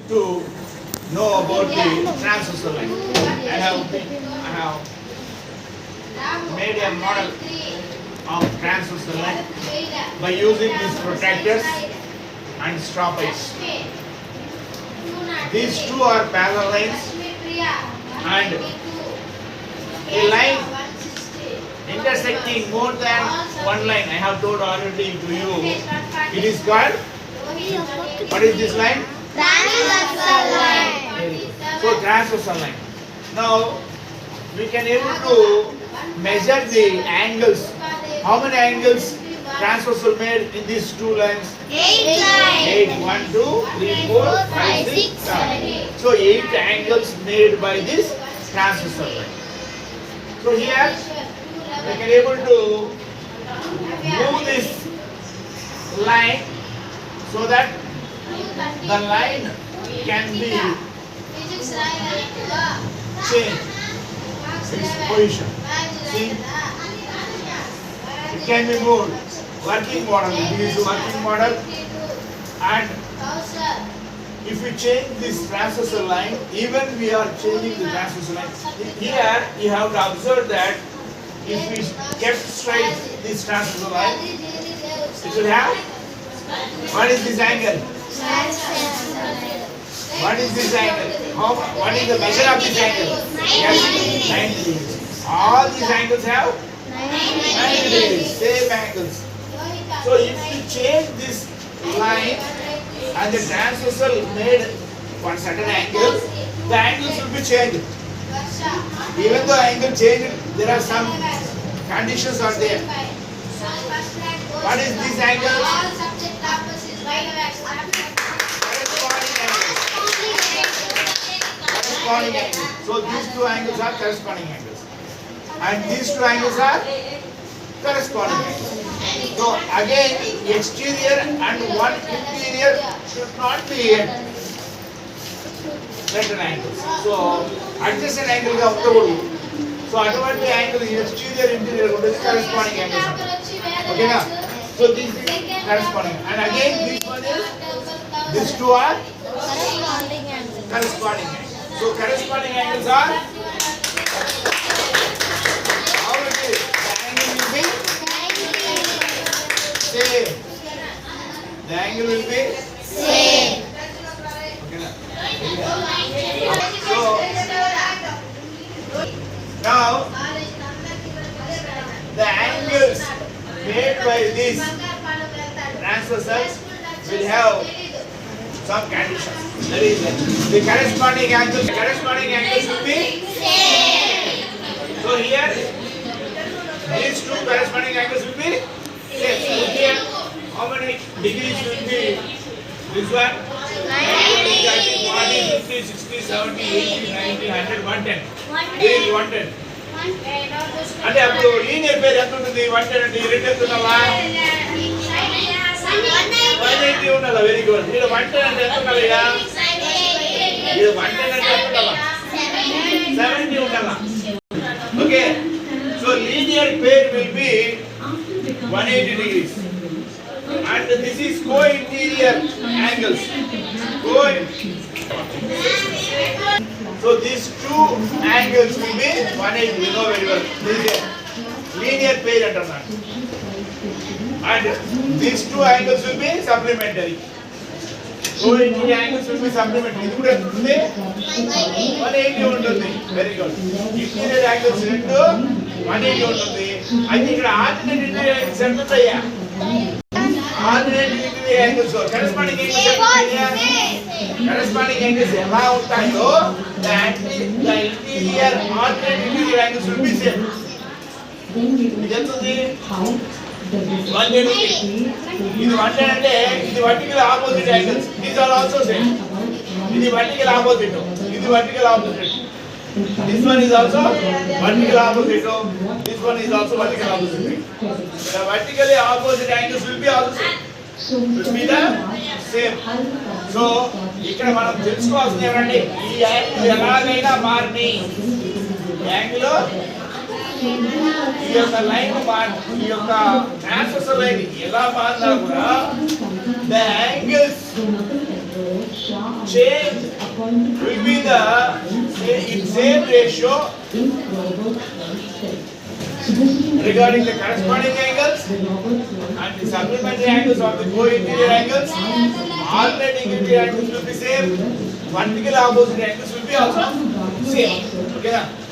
to know about the transversal line. I have made a model of transversal line by using these protractors and stoppers. These two are parallel lines, and a line intersecting more than one line, I have told already to you, it is called, what is this line? Transversal line. So transversal line. Now we can able to measure the angles. How many angles transversal made in these two lines? 8 lines. 8. 1, 2, 3, 4, 5, 6, 7. So 8 angles made by this transversal line. So here we can able to move this line so that the line can be changed its position. See, it can be moved. Working model. This is working model, and if we change this transversal line, even we are changing the transversal line. Here you have to observe that if we kept straight this transversal line, it will have, what is this angle? What is this angle? What is the measure of this angle? Yes, 90 degrees. All these angles have 90 degrees, same angles. So if you change this line and the transversal made one certain angle, the angles will be changed. Even though angle changed, there are some conditions are there. What is this angle? Corresponding angles. So these two angles are corresponding angles, and these two angles are corresponding angles. So again, exterior and one interior should not be certain angles. So adjacent angle ga undakoodu. So aటువంటి angle exterior interior ఉండేది corresponding angles అంటారు. Okay na? So this is corresponding, and again this one is, these two are Corresponding angles. corresponding angles. So corresponding angles are, how it is? The angle will be same. The angle will be Same. okay na? So now the angles made by these transversals will have some conditions. That is, the corresponding angles will be Same. so here these two corresponding angles will be same. So here how many degrees will be this one? 90, 40, 50, 60, 70, 80, 90, 100, 110. This is 110. అంటే అప్పుడు linear పేరు ఎంత ఉంటుంది? 110 అంటే ఈ రెండు ఎంత ఉండాలా? 180 ఉండాలా? Very good. మీరు 110 అంటే ఎంత ఉండాలి? ఇది 110 అంటే ఎంత ఉండాలా? 70 ఉండాలా? Okay. So linear pair will be 180 degrees. And this is co-interior angles. So these two angles will be 180. You know very well. This is a linear pair antarna. And these two angles will be supplementary. Co-interior angles will be supplementary. This would have 180 ఉంటుంది. Very good. Interior angles రెండు 180 ఉంటుంది. అయితే ఇక్కడ alternate interior angles ఎంత ఉంటాయా? Alternate interior angles corresponding angles ఎంత ఉంటాయా? Corresponding angles ఎలా ఉంటాయో the interior alternate interior angles will be same. ఇది ఎంత ఉంది? 180. ఇది 110 అంటే ఇది vertical opposite angles. These are also same. ఇది vertical opposite. ఇది vertical opposite. This one is also vertical opposite. This one is also vertical opposite. The vertically opposite angles will be also same. Will be the same. So ఇక్కడ మనం తెలుసుకోవాల్సింది ఏమంటే ఈ angle ఎలాగైనా మారని angle ఈ యొక్క లైన్ ఈ యొక్క ట్రాన్స్వర్సల్ లైన్ ఎలా మారినా కూడా the angles change will be the same ratio regarding the corresponding angles and the supplementary angles of the co-interior angles. Alternate interior angles will be same. Vertical opposite angles will be also same. Okay na?